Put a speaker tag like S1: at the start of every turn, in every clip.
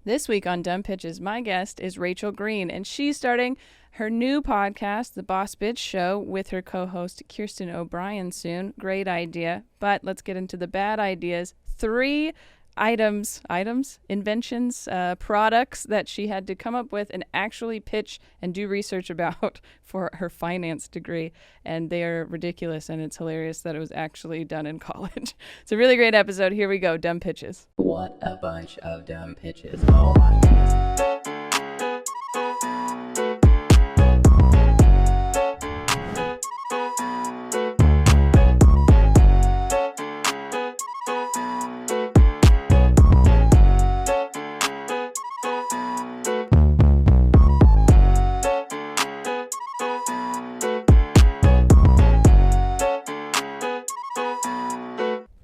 S1: This week on Dumb Pitches, my guest is Rachel Green, and she's starting her new podcast, The Boss Bitch Show, with her co-host Kirsten O'Brien soon. Great idea. But let's get into the bad ideas. 3 inventions, products that she had to come up with and actually pitch and do research about for her finance degree. And they are ridiculous, and it's hilarious that it was actually done in college. It's a really great episode. Here we go. Dumb Pitches.
S2: What a bunch of dumb pitches. Oh my goodness.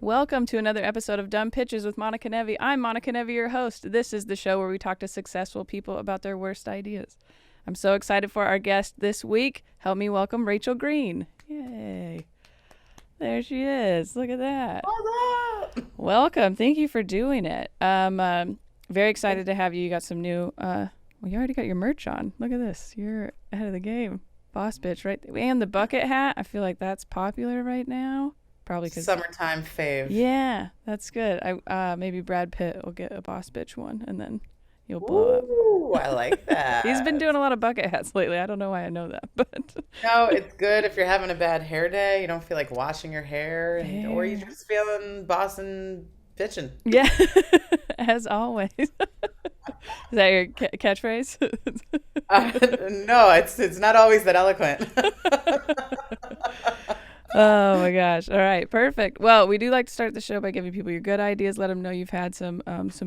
S1: Welcome to another episode of Dumb Pitches with Monica Nevi. I'm Monica Nevi, your host. This is the show where we talk to successful people about their worst ideas. I'm so excited for our guest this week. Help me welcome Rachel Green. Yay. There she is. Look at that. Welcome. Thank you for doing it. Very excited to have you. You got some new, you already got your merch on. Look at this. You're ahead of the game. Boss bitch, right? And the bucket hat. I feel like that's popular right now. Probably because
S3: summertime fave.
S1: Yeah, that's good. Maybe Brad Pitt will get a boss bitch one, and then you'll blow up.
S3: Ooh, I like that.
S1: He's been doing a lot of bucket hats lately. I don't know why I know that, but
S3: no, it's good if you're having a bad hair day. You don't feel like washing your hair, or you're just feeling boss and bitching.
S1: Yeah, as always. Is that your catchphrase?
S3: No, it's not always that eloquent.
S1: Oh my gosh. All right. Perfect. Well, we do like to start the show by giving people your good ideas. Let them know you've had some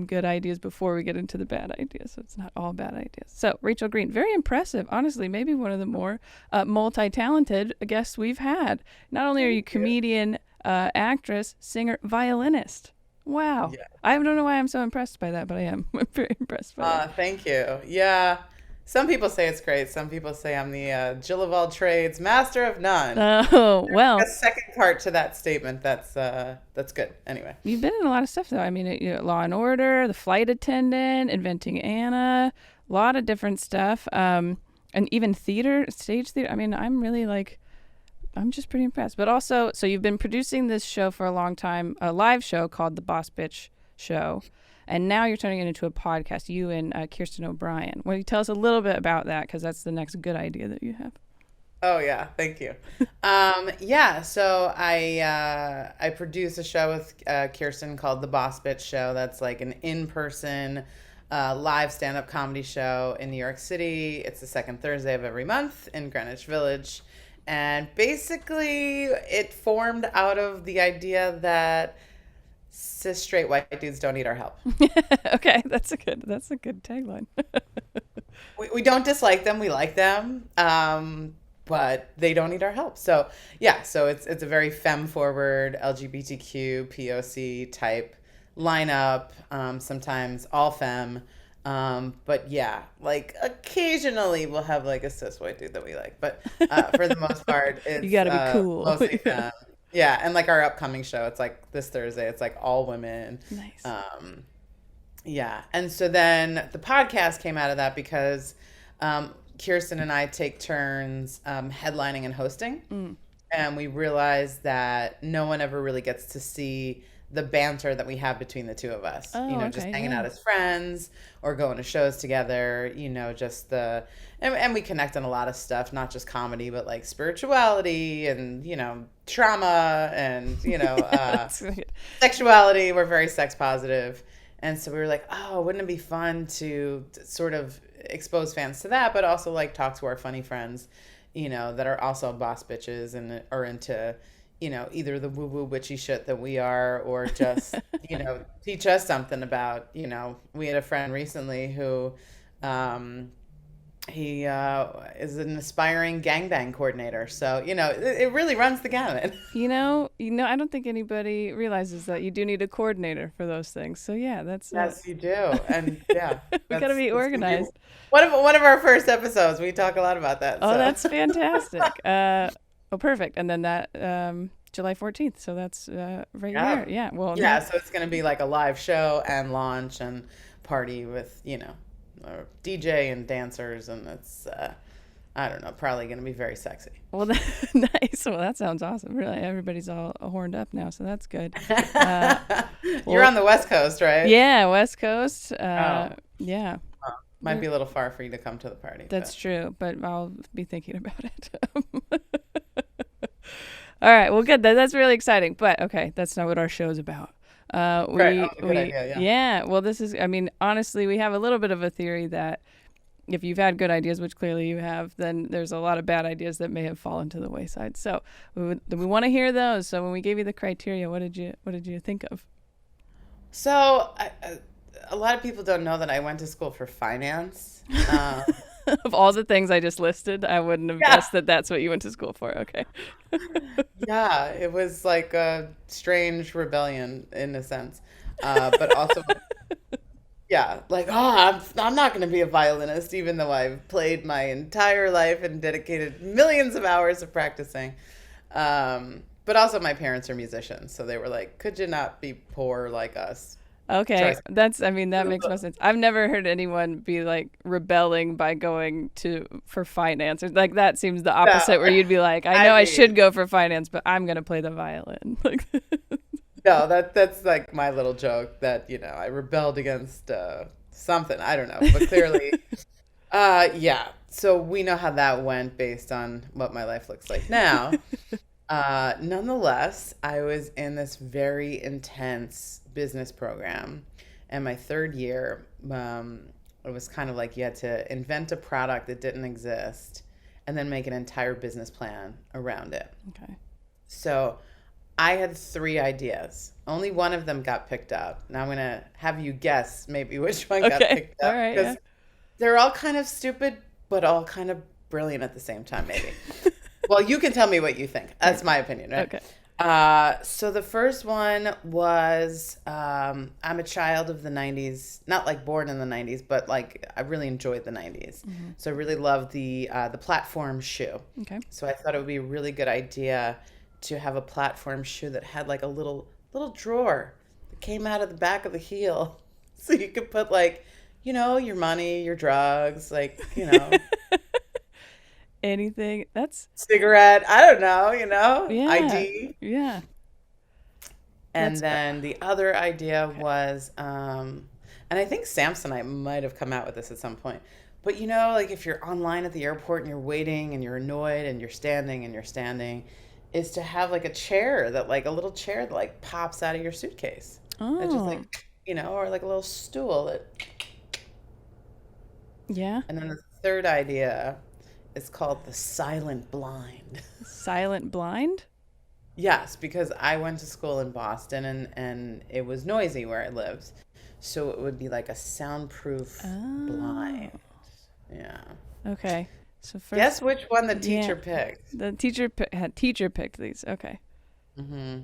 S1: good ideas before we get into the bad ideas. So it's not all bad ideas. So Rachel Green, very impressive. Honestly, maybe one of the more multi-talented guests we've had. Not only are you comedian, actress, singer, violinist. Wow. Yeah. I don't know why I'm so impressed by that, but I am. I'm very impressed by that.
S3: Thank you. Yeah. Some people say it's great. Some people say I'm the Jill of all trades, master of none.
S1: Oh, well.
S3: A second part to that statement. That's good. Anyway.
S1: You've been in a lot of stuff, though. I mean, Law and Order, The Flight Attendant, Inventing Anna, a lot of different stuff. And even theater, stage theater. I mean, I'm just pretty impressed. But also, so you've been producing this show for a long time, a live show called The Boss Bitch Show. And now you're turning it into a podcast, you and Kirsten O'Brien. Will you tell us a little bit about that? Because that's the next good idea that you have.
S3: Oh, yeah. Thank you. So I produce a show with Kirsten called The Boss Bitch Show. That's like an in-person live stand-up comedy show in New York City. It's the second Thursday of every month in Greenwich Village. And basically, it formed out of the idea that cis straight white dudes don't need our help.
S1: Okay, that's a good tagline.
S3: we don't dislike them, we like them, but they don't need our help. So yeah, so it's a very femme forward LGBTQ POC type lineup. Sometimes all femme, but yeah, like occasionally we'll have like a cis white dude that we like, but for the most part, it's
S1: you gotta be cool.
S3: Mostly femme. Yeah, and like our upcoming show, it's like this Thursday, it's like all women.
S1: Nice.
S3: Yeah, and so then the podcast came out of that because Kirsten and I take turns headlining and hosting, and we realized that no one ever really gets to see the banter that we have between the two of us.
S1: Oh,
S3: just hanging out as friends or going to shows together. Just and we connect on a lot of stuff, not just comedy, but like spirituality and trauma and sexuality. We're very sex positive, and so we were like, oh, wouldn't it be fun to sort of expose fans to that, but also like talk to our funny friends, that are also boss bitches and are into either the woo-woo witchy shit that we are, or just, teach us something about, we had a friend recently who, he is an aspiring gangbang coordinator. So, it really runs the gamut.
S1: I don't think anybody realizes that you do need a coordinator for those things. So yeah, that's
S3: yes, you do. And yeah,
S1: we got to be organized.
S3: One of our first episodes, we talk a lot about that.
S1: Oh,
S3: so.
S1: That's fantastic. Oh, perfect. And then that July 14th. So that's right here. Yeah. Well.
S3: Yeah. So it's going to be like a live show and launch and party with, a DJ and dancers, and it's, I don't know, probably going to be very sexy.
S1: Well, nice. Well, that sounds awesome. Really, everybody's all horned up now, so that's good.
S3: You're on the West Coast, right?
S1: Yeah, West Coast.
S3: Oh.
S1: Yeah.
S3: Might be a little far for you to come to the party.
S1: That's true, but I'll be thinking about it. All right. Well, good. That's really exciting. But okay, that's not what our show's about.
S3: Right. Good idea,
S1: yeah. Well, honestly, we have a little bit of a theory that if you've had good ideas, which clearly you have, then there's a lot of bad ideas that may have fallen to the wayside. So we want to hear those. So when we gave you the criteria, what did you think of?
S3: So a lot of people don't know that I went to school for finance.
S1: Of all the things I just listed, I wouldn't have guessed that that's what you went to school for. Okay.
S3: Yeah, it was like a strange rebellion in a sense, but also, yeah, like, I'm not going to be a violinist, even though I've played my entire life and dedicated millions of hours of practicing. But also, my parents are musicians, so they were like, "Could you not be poor like us?"
S1: Okay, that makes no sense. I've never heard anyone be like rebelling by going for finance. Like that seems the opposite, where you'd be like, I should go for finance, but I'm gonna play the violin. Like,
S3: no, that's like my little joke that I rebelled against something. I don't know, but clearly, yeah. So we know how that went based on what my life looks like now. Nonetheless, I was in this very intense business program, and my third year, it was kind of like you had to invent a product that didn't exist and then make an entire business plan around it.
S1: Okay.
S3: So I had 3 ideas. Only one of them got picked up. Now I'm going to have you guess maybe which one got picked up.
S1: All right,
S3: because they're all kind of stupid, but all kind of brilliant at the same time, maybe. Well, you can tell me what you think. That's my opinion, right?
S1: Okay.
S3: So the first one was, I'm a child of the 90s, not like born in the 90s, but like I really enjoyed the 90s. Mm-hmm. So I really loved the platform shoe.
S1: Okay.
S3: So I thought it would be a really good idea to have a platform shoe that had like a little drawer that came out of the back of the heel. So you could put like, your money, your drugs, like,
S1: anything that's
S3: cigarette, I don't know,
S1: yeah,
S3: ID.
S1: Yeah.
S3: And then the other idea was, and I think Samsonite might have come out with this at some point, but like if you're online at the airport and you're waiting and you're annoyed and you're standing, is to have like a chair that like a little chair that like pops out of your suitcase.
S1: Oh.
S3: That just like, or like a little stool that.
S1: Yeah.
S3: And then the third idea is called the silent blind.
S1: Silent blind?
S3: Yes, because I went to school in Boston and it was noisy where I lived. So it would be like a soundproof blind. Yeah.
S1: Okay. So first,
S3: guess which one the teacher picked.
S1: The teacher picked these. Okay.
S3: Mm-hmm.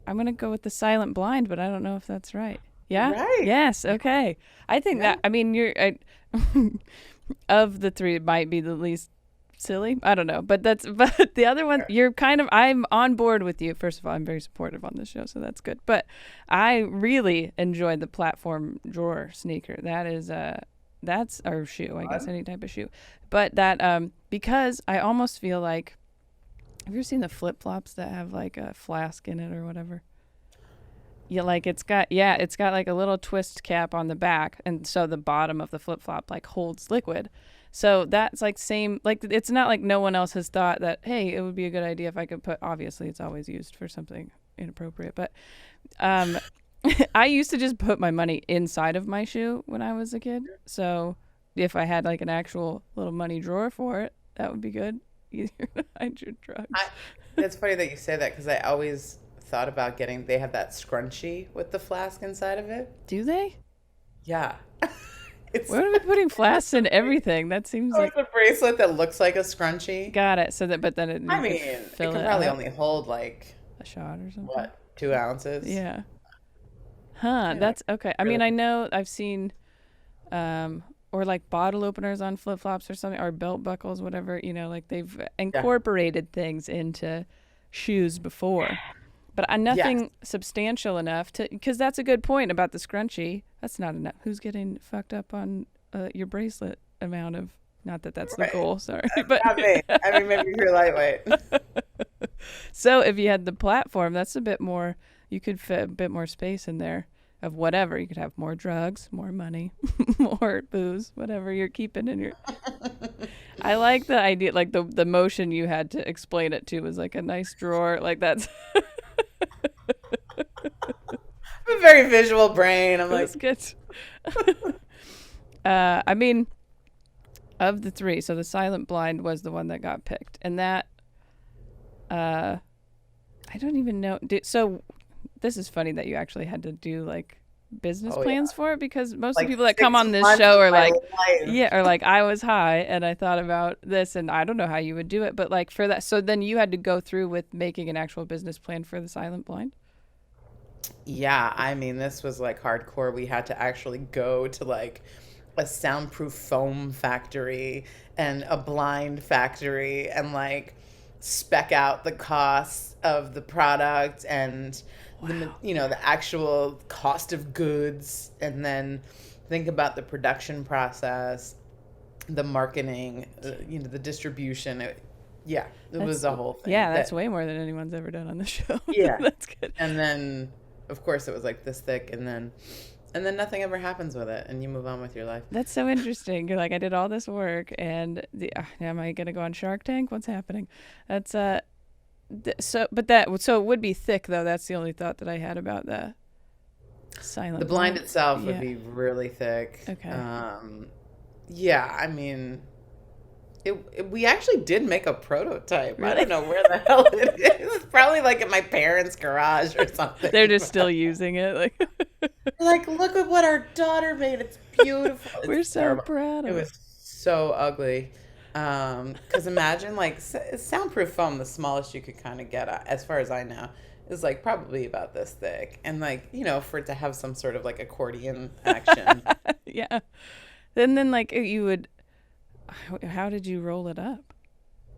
S1: I'm going to go with the silent blind, but I don't know if that's right. Yeah?
S3: Right.
S1: Yes. Okay. I think that, I mean, of the 3, it might be the least silly. I don't know. But the other one, I'm on board with you. First of all, I'm very supportive on this show, so that's good. But I really enjoyed the platform drawer sneaker. That's our shoe, I guess, any type of shoe. But that, because I almost feel like, have you ever seen the flip-flops that have like a flask in it or whatever? Yeah, like it's got like a little twist cap on the back, and so the bottom of the flip-flop like holds liquid. So that's like same, like it's not like no one else has thought that, hey, it would be a good idea if I could put, obviously it's always used for something inappropriate, but I used to just put my money inside of my shoe when I was a kid. So if I had like an actual little money drawer for it, that would be good. Easier to hide your drugs.
S3: It's funny that you say that because I always thought about they have that scrunchie with the flask inside of it.
S1: Do they?
S3: Yeah.
S1: Where are we putting flasks in everything? That seems like
S3: a bracelet that looks like a scrunchie.
S1: Got it. So that, but then it
S3: can probably only hold like
S1: a shot or something.
S3: What, 2 ounces?
S1: Yeah. Huh. That's okay. I mean, I know I've seen, or like bottle openers on flip flops or something, or belt buckles, whatever. Like they've incorporated things into shoes before. But nothing substantial enough to, because that's a good point about the scrunchie. That's not enough. Who's getting fucked up on your bracelet amount of, not that that's the goal, sorry. But
S3: Not me. I mean, maybe you're lightweight.
S1: So if you had the platform, that's a bit more, you could fit a bit more space in there of whatever. You could have more drugs, more money, more booze, whatever you're keeping in your. I like the idea, like the motion you had to explain it to was like a nice drawer. Like that's.
S3: I'm a very visual brain. I'm like,
S1: that's good. I mean, of the three, so the Silent Blind was the one that got picked, and that, I don't even know. So, this is funny that you actually had to do like business plans for it, because most of the people that come on this show are like, or like, I was high and I thought about this, and I don't know how you would do it, but like for that, so then you had to go through with making an actual business plan for the Silent Blind.
S3: Yeah, I mean, this was like hardcore. We had to actually go to like a soundproof foam factory and a blind factory and like spec out the costs of the product and the actual cost of goods, and then think about the production process, the marketing, the distribution. It was a whole thing.
S1: Yeah, that's way more than anyone's ever done on the show.
S3: Yeah.
S1: That's good.
S3: And then, of course, it was like this thick, and then nothing ever happens with it, and you move on with your life.
S1: That's so interesting. You're like, I did all this work, and am I gonna go on Shark Tank? What's happening? That's so it would be thick though. That's the only thought that I had about the Silent.
S3: The blind itself would be really thick.
S1: Okay.
S3: I mean, we actually did make a prototype. Really? I don't know where the hell it is. It's probably like in my parents' garage or something.
S1: They're just still using it.
S3: Like, look at what our daughter made. It's beautiful.
S1: We're so proud of it.
S3: It was so ugly. Because imagine like soundproof foam, the smallest you could kind of get, as far as I know, is like probably about this thick, and like for it to have some sort of like accordion action.
S1: Yeah. Then like you would. How did you roll it up?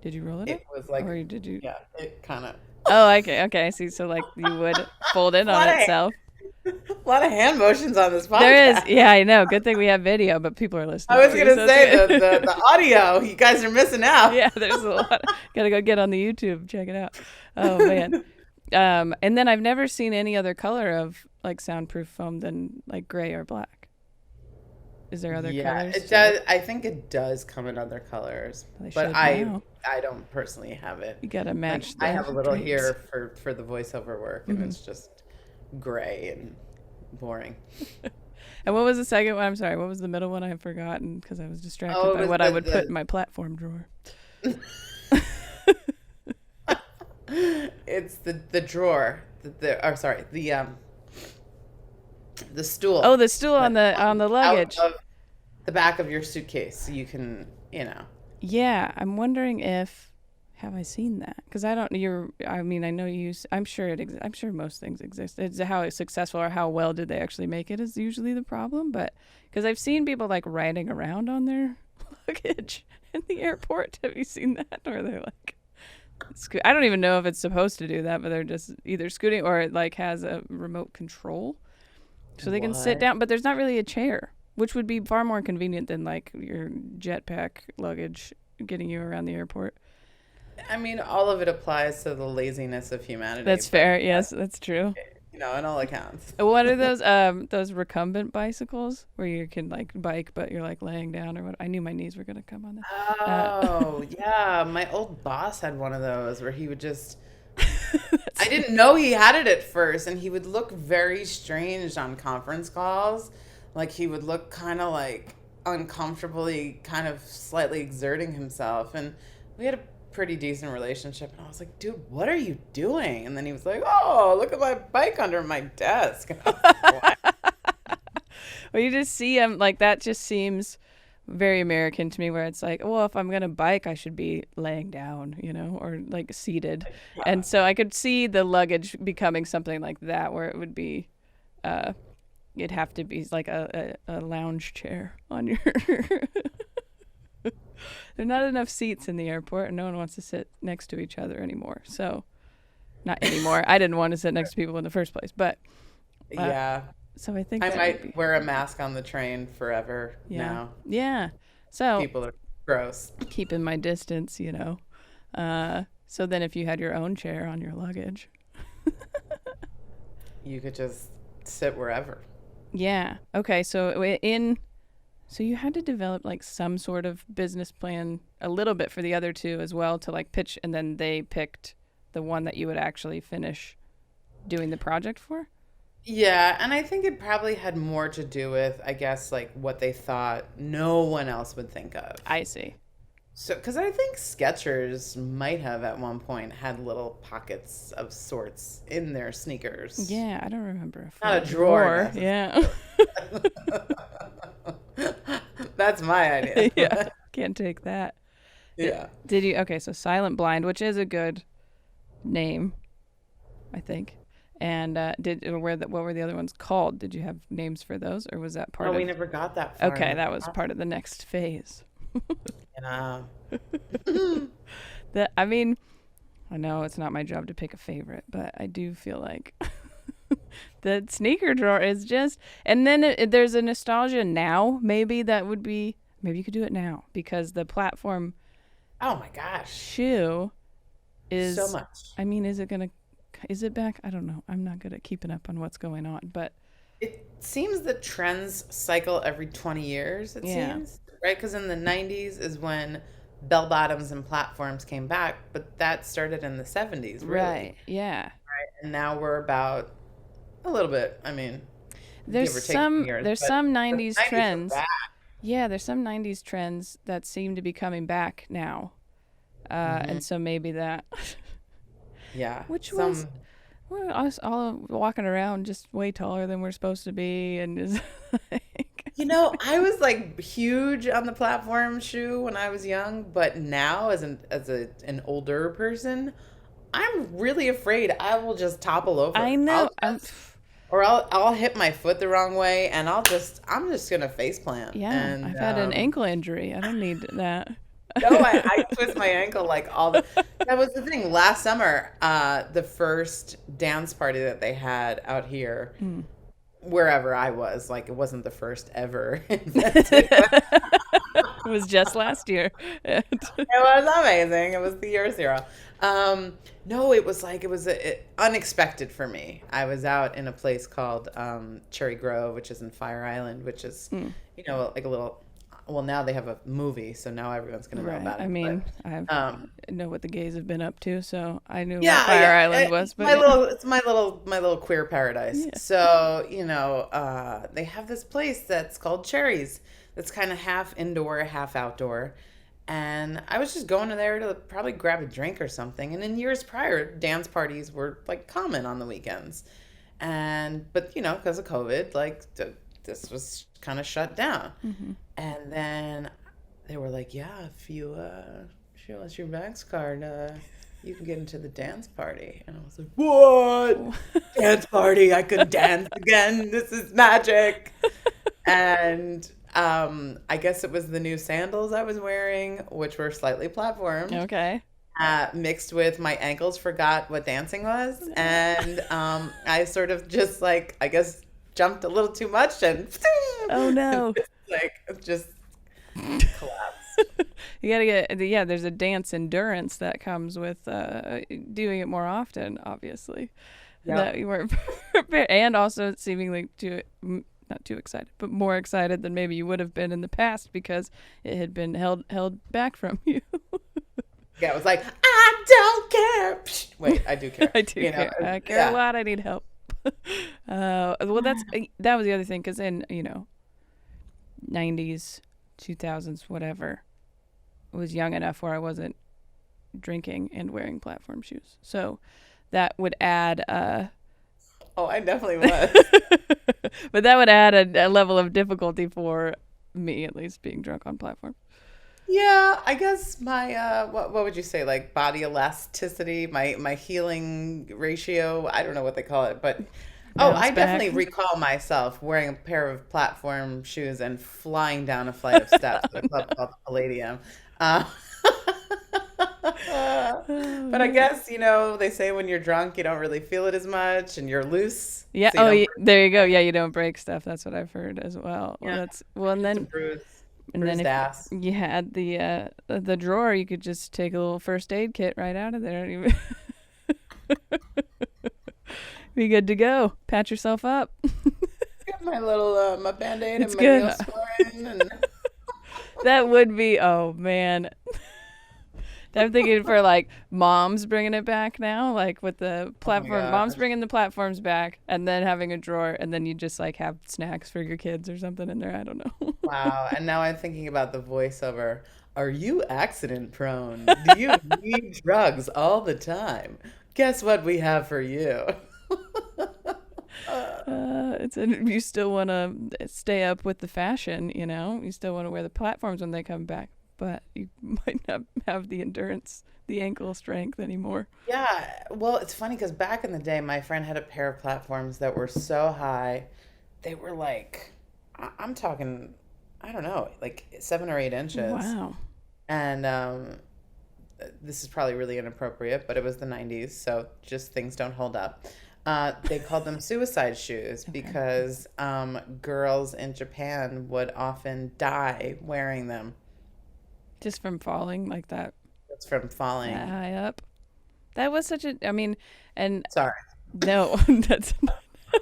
S1: Did you roll it up?
S3: It was like,
S1: or did you?
S3: Yeah, it kind of.
S1: Oh, okay. I see. So like you would fold it on itself.
S3: A lot of hand motions on this podcast.
S1: There is. Yeah, I know. Good thing we have video, but people are listening.
S3: I was going to say the audio, you guys are missing out.
S1: Yeah, there's a lot. Got to go get on the YouTube. Check it out. Oh, man. And then I've never seen any other color of like soundproof foam than like gray or black. Is there other colors?
S3: Yeah, it does. I think it does come in other colors, but I don't personally have it.
S1: You got to match.
S3: Like, I have a little here for the voiceover work, and it's just gray and boring.
S1: And what was the second one? I'm sorry. What was the middle one? I have forgotten because I was distracted by what I would put in my platform drawer.
S3: It's the drawer. The stool.
S1: Oh, the stool on the luggage.
S3: Out of the back of your suitcase, so you can,
S1: Yeah, I'm wondering if have I seen that? Because I don't. I mean, I know you. I'm sure I'm sure most things exist. It's how successful or how well did they actually make it is usually the problem. But because I've seen people like riding around on their luggage in the airport. Have you seen that? Or they're like, I don't even know if it's supposed to do that, but they're just either scooting or it like has a remote control, so they can sit down. But there's not really a chair, which would be far more convenient than like your jetpack luggage getting you around the airport.
S3: I mean, all of it applies to the laziness of humanity.
S1: That's fair. Yes, that's true.
S3: In all accounts.
S1: What are those recumbent bicycles where you can like bike, but you're like laying down or what? I knew my knees were going to come on that.
S3: Oh, yeah. My old boss had one of those where he would just, I didn't know he had it at first, and he would look very strange on conference calls. Like he would look kind of like uncomfortably, kind of slightly exerting himself. And we had a pretty decent relationship, and I was like, dude, what are you doing? And then he was like, oh, look at my bike under my desk. And I was like, what?
S1: Well, you just see him like that. Just seems very American to me, where it's like, well, if I'm gonna bike, I should be laying down, or like seated. Yeah. And so I could see the luggage becoming something like that, where it would be it'd have to be like a lounge chair on your There are not enough seats in the airport, and no one wants to sit next to each other anymore. So not anymore. I didn't want to sit next to people in the first place, but
S3: Yeah.
S1: so I think
S3: I
S1: that would
S3: might
S1: be
S3: wear a mask on the train forever now.
S1: yeah. So
S3: People are gross.
S1: keeping my distance, so then if you had your own chair on your luggage.
S3: You could just sit wherever.
S1: Yeah. Okay. So so you had to develop like some sort of business plan a little bit for the other two as well to like pitch, and then they picked the one that you would actually finish doing the project for.
S3: Yeah, and I think it probably had more to do with, I guess, like what they thought no one else would think of.
S1: I see.
S3: So, because I think Skechers might have at one point had little pockets of sorts in their sneakers.
S1: Yeah, I don't remember.
S3: Not a drawer.
S1: Yeah.
S3: That's my idea.
S1: Yeah. Can't take that.
S3: Yeah.
S1: Did you? Okay, so Silent Blind, which is a good name, I think. And what were the other ones called? Did you have names for those, or was that part
S3: No,
S1: of?
S3: we never got that far.
S1: Okay, that was part of the next phase.
S3: Yeah.
S1: I mean, I know it's not my job to pick a favorite, but I do feel like the sneaker drawer is just. And then there's a nostalgia now. Maybe that would be. Maybe you could do it now because the platform
S3: Oh my gosh.
S1: shoe is
S3: So much.
S1: I mean, is it back? I don't know. I'm not good at keeping up on what's going on, but
S3: It seems that trends cycle every 20 years, it
S1: Yeah.
S3: seems, right? Because in the 90s is when bell bottoms and platforms came back, but that started in the 70s, really.
S1: right, yeah.
S3: And now we're about a little bit, I mean,
S1: There's
S3: give or take
S1: some
S3: years,
S1: there's
S3: but
S1: some
S3: the
S1: 90s
S3: 90s are
S1: trends.
S3: back.
S1: Yeah, there's some 90s trends that seem to be coming back now. And so maybe that
S3: Yeah.
S1: which was we're us all walking around just way taller than we're supposed to be and is like
S3: You know, I was like huge on the platform shoe when I was young, but now as an older person, I'm really afraid I will just topple over.
S1: I know.
S3: I'll hit my foot the wrong way, and I'm just gonna face plant.
S1: Yeah,
S3: And
S1: I've had an ankle injury. I don't need that.
S3: no, I twist my ankle like all the. That was the thing. Last summer, the first dance party that they had out here, wherever I was, like it wasn't the first ever invented.
S1: It was just last year.
S3: It was amazing. It was the year zero. No, it was unexpected for me. I was out in a place called Cherry Grove, which is in Fire Island, which is, like a little. Well, now they have a movie, so now everyone's gonna know
S1: Right.
S3: about it.
S1: I mean,
S3: but,
S1: I know what the gays have been up to, so I knew what Fire Island was. But
S3: it's my little queer paradise.
S1: Yeah.
S3: So they have this place that's called Cherries. That's kind of half indoor, half outdoor. And I was just going in there to probably grab a drink or something. And in years prior, dance parties were like common on the weekends. But because of COVID, like this was kind of shut down.
S1: Mm-hmm.
S3: And then they were like, yeah, if you show us your Max card, you can get into the dance party. And I was like, what? Dance party? I could dance again. This is magic. And I guess it was the new sandals I was wearing, which were slightly platformed.
S1: okay.
S3: Mixed with my ankles forgot what dancing was. And I sort of just like, I guess, jumped a little too much and
S1: Oh no.
S3: just collapsed.
S1: You gotta get there's a dance endurance that comes with doing it more often, obviously.
S3: Yeah.
S1: That you weren't prepared, and also seemingly not too excited, but more excited than maybe you would have been in the past because it had been held back from you.
S3: Yeah, it was like, I don't care. Psh, wait, I do care.
S1: I do care. I care a lot. I need help. Well, that was the other thing, because in 90s, 2000s, whatever, I was young enough where I wasn't drinking and wearing platform shoes, so that would add
S3: Oh, I definitely was.
S1: but that would add a level of difficulty for me, at least, being drunk on platform.
S3: Yeah, I guess my what would you say, like body elasticity, my healing ratio, I don't know what they call it, but I definitely recall myself wearing a pair of platform shoes and flying down a flight of steps at a club called the Palladium. But I guess, they say when you're drunk, you don't really feel it as much and you're loose.
S1: Yeah.
S3: So you don't
S1: There you go. Yeah, you don't break stuff. That's what I've heard as well. Well,
S3: yeah,
S1: and
S3: just a
S1: then
S3: bruised
S1: if
S3: ass.
S1: you had the drawer, you could just take a little first aid kit right out of there. And be good to go. Patch yourself up.
S3: Got my little my Band-Aid
S1: It's
S3: and my
S1: good.
S3: Neosporin and
S1: That would be, oh man. I'm thinking for like moms bringing it back now, like with the platform.
S3: gosh.
S1: Moms bringing the platforms back and then having a drawer, and then you just like have snacks for your kids or something in there. I don't know.
S3: wow. And now I'm thinking about the voiceover. Are you accident prone? Do you need drugs all the time? Guess what we have for you?
S1: You still want to stay up with the fashion, You still want to wear the platforms when they come back, but you might not have the endurance, the ankle strength anymore.
S3: Yeah, well, it's funny because back in the day, my friend had a pair of platforms that were so high. They were like, I'm talking, I don't know, like 7 or 8 inches.
S1: Wow.
S3: And this is probably really inappropriate, but it was the 90s, so just things don't hold up. They called them suicide shoes because girls in Japan would often die wearing them.
S1: Just from falling like that.
S3: It's from falling.
S1: That high up. That was such a, I mean, and
S3: Sorry.
S1: no, that's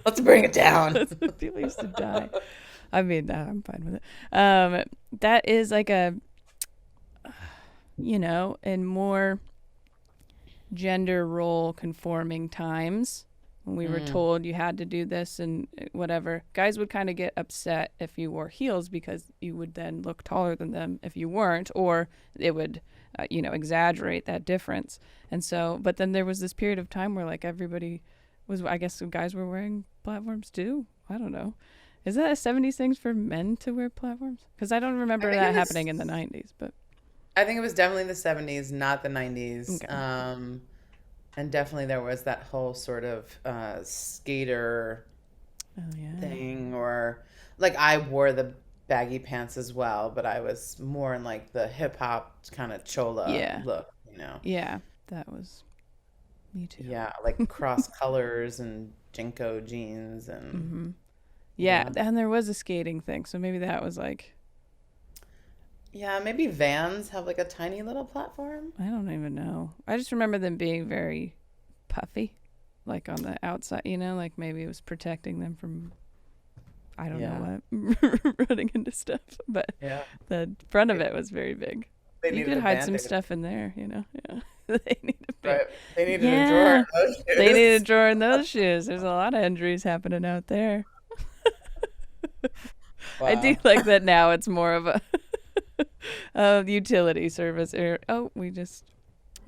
S3: Let's bring it down.
S1: people used to die. I mean, I'm fine with it. That is like a, in more gender role conforming times when we were told you had to do this and whatever, guys would kind of get upset if you wore heels because you would then look taller than them if you weren't, or it would, exaggerate that difference. And so, but then there was this period of time where like everybody was, I guess guys were wearing platforms too. I don't know. Is that a 70s thing for men to wear platforms? Because I don't remember that happening in the 90s, but.
S3: I think it was definitely the 70s, not the 90s.
S1: Okay.
S3: And definitely there was that whole sort of skater thing, or like I wore the baggy pants as well, but I was more in like the hip hop kind of chola look,
S1: Yeah, that was me too.
S3: Yeah, like cross colors and Jinko jeans and
S1: Yeah, and there was a skating thing, so maybe that was like.
S3: Yeah, maybe Vans have like a tiny little platform.
S1: I don't even know. I just remember them being very puffy, like on the outside, like maybe it was protecting them from, I don't know what, running into stuff. But the front of it was very big. You could hide some stuff in there, Yeah. They needed
S3: a drawer in those shoes.
S1: They needed a drawer in those shoes. There's a lot of injuries happening out there. Wow. I do like that now it's more of a utility service. It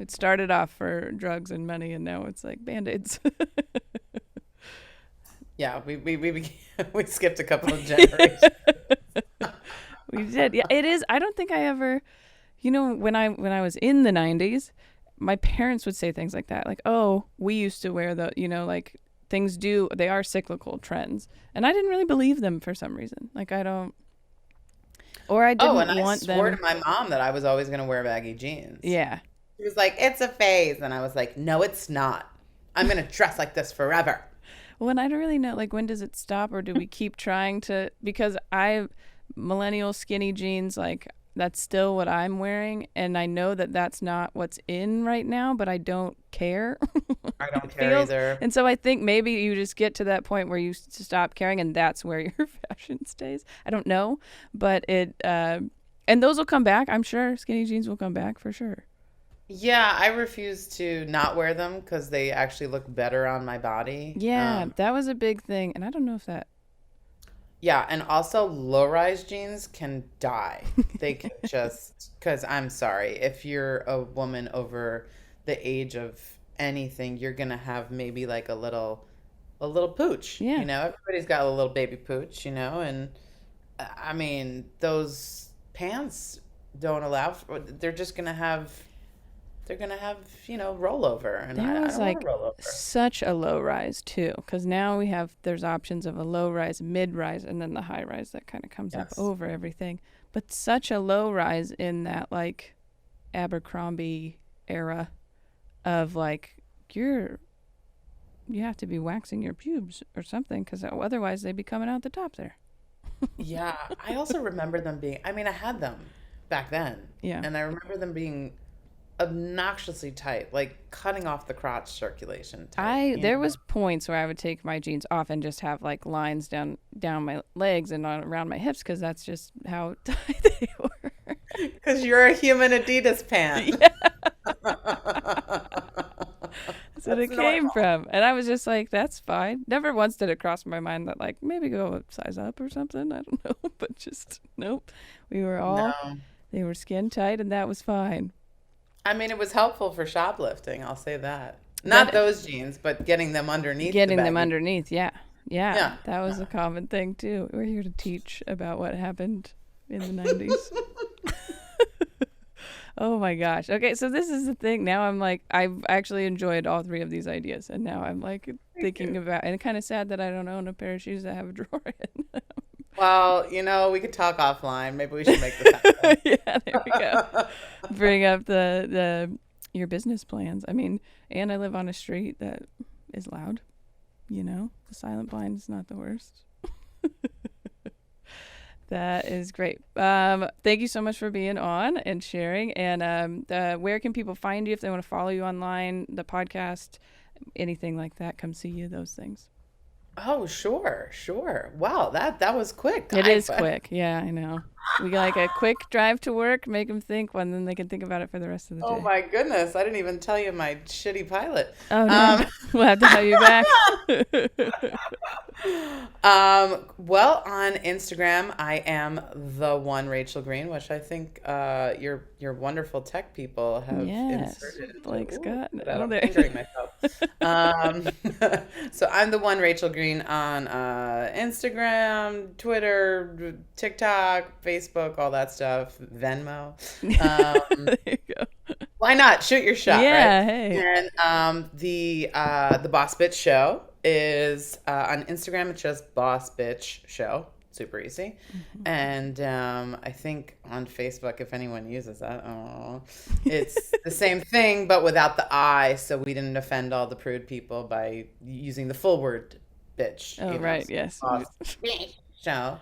S1: started off for drugs and money, and now it's like Band-Aids.
S3: Yeah, we skipped a couple of generations.
S1: We did. Yeah, it is. I don't think I ever, when I was in the 90s, my parents would say things like that, like, "Oh, we used to wear the, like they are cyclical trends," and I didn't really believe them for some reason. Like I don't. Or I didn't want them.
S3: I swore to my mom that I was always going to wear baggy jeans.
S1: Yeah.
S3: She was like, "It's a phase." And I was like, "No, it's not. I'm going to dress like this forever."
S1: Well, and I don't really know, like, when does it stop, or do we keep trying to, because millennial skinny jeans, like, that's still what I'm wearing. And I know that that's not what's in right now, but I don't care.
S3: I don't care either.
S1: And so I think maybe you just get to that point where you stop caring, and that's where your fashion stays. I don't know, but and those will come back. I'm sure skinny jeans will come back for sure.
S3: Yeah, I refuse to not wear them because they actually look better on my body.
S1: Yeah, that was a big thing, and I don't know if that.
S3: Yeah, and also low-rise jeans can die. They can just, because I'm sorry, if you're a woman over the age of anything, you're gonna have maybe like a little pooch.
S1: Yeah.
S3: Everybody's got a little baby pooch, and I mean those pants don't allow they're just gonna have rollover, and I don't want to roll over.
S1: Such a low rise too, because now there's options of a low rise, mid rise, and then the high rise that kind of comes up over everything. But such a low rise in that like Abercrombie era of like, you have to be waxing your pubes or something because otherwise they'd be coming out the top there.
S3: Yeah, I also remember them being, I mean, I had them back then.
S1: Yeah.
S3: And I remember them being obnoxiously tight, like cutting off the crotch circulation tight.
S1: There was points where I would take my jeans off and just have like lines down my legs and around my hips because that's just how tight they were.
S3: Because you're a human Adidas pant.
S1: Yeah. That's what it came from. And I was just like, that's fine. Never once did it cross my mind that like maybe go a size up or something. I don't know. But just nope. We were all, they were skin tight and that was fine.
S3: I mean, it was helpful for shoplifting. I'll say that. Not those jeans, but getting them underneath.
S1: Getting them underneath. Yeah. That was a common thing too. We're here to teach about what happened in the 90s. Oh my gosh. Okay, so this is the thing. Now I'm like, I've actually enjoyed all three of these ideas. And now I'm like thinking about, and kind of sad that I don't own a pair of shoes that have a drawer in.
S3: Well, we could talk offline. Maybe we should make this happen.
S1: Yeah, there we go. Bring up your business plans. I mean, and I live on a street that is loud. The silent blind is not the worst. That is great. Thank you so much for being on and sharing. And where can people find you if they want to follow you online, the podcast, anything like that? Come see you, those things.
S3: Oh, sure. Wow, that was quick.
S1: It is quick. Yeah, I know. We got like a quick drive to work, make them think, and then they can think about it for the rest of the day.
S3: Oh my goodness, I didn't even tell you my shitty pilot.
S1: Oh no, we'll have to have you back.
S3: Well, on Instagram, I am the one Rachel Green, which I think your wonderful tech people have inserted.
S1: Blake Scott.
S3: I'm fingering myself. So I'm the one Rachel Green on Instagram, Twitter, TikTok, Facebook, all that stuff, Venmo.
S1: There you go.
S3: Why not? Shoot your shot,
S1: yeah,
S3: right?
S1: Hey.
S3: And the Boss Bitch Show is on Instagram. It's just Boss Bitch Show. Super easy. Mm-hmm. And I think on Facebook, if anyone uses that, it's the same thing, but without the I, so we didn't offend all the prude people by using the full word bitch.
S1: Oh, right, so yes.
S3: Boss Bitch Show.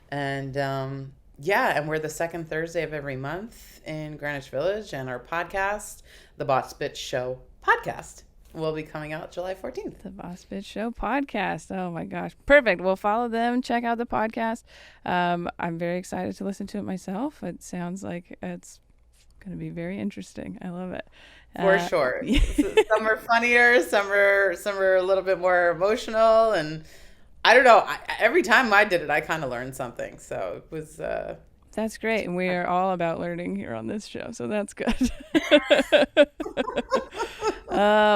S3: And and we're the second Thursday of every month in Greenwich Village, and our podcast, the Boss Bitch Show podcast, will be coming out July 14th.
S1: The Boss Bitch Show podcast. Oh my gosh. Perfect. Well, follow them. Check out the podcast. I'm very excited to listen to it myself. It sounds like it's going to be very interesting. I love it.
S3: For sure. Some are funnier. Some are a little bit more emotional. And I don't know. Every time I did it, I kind of learned something. So it was...
S1: That's great. And we are all about learning here on this show. So that's good.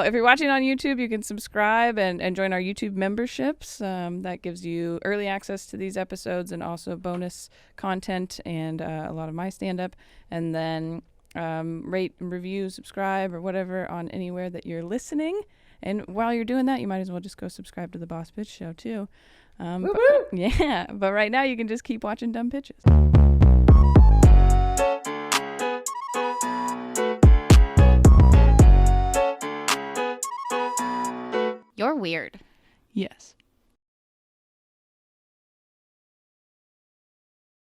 S1: If you're watching on YouTube, you can subscribe and join our YouTube memberships. That gives you early access to these episodes and also bonus content and a lot of my stand-up. And then rate and review, subscribe, or whatever on anywhere that you're listening. And while you're doing that, you might as well just go subscribe to the Boss Bitch Show, too. But right now you can just keep watching Dumb Pitches.
S4: You're weird.
S1: Yes.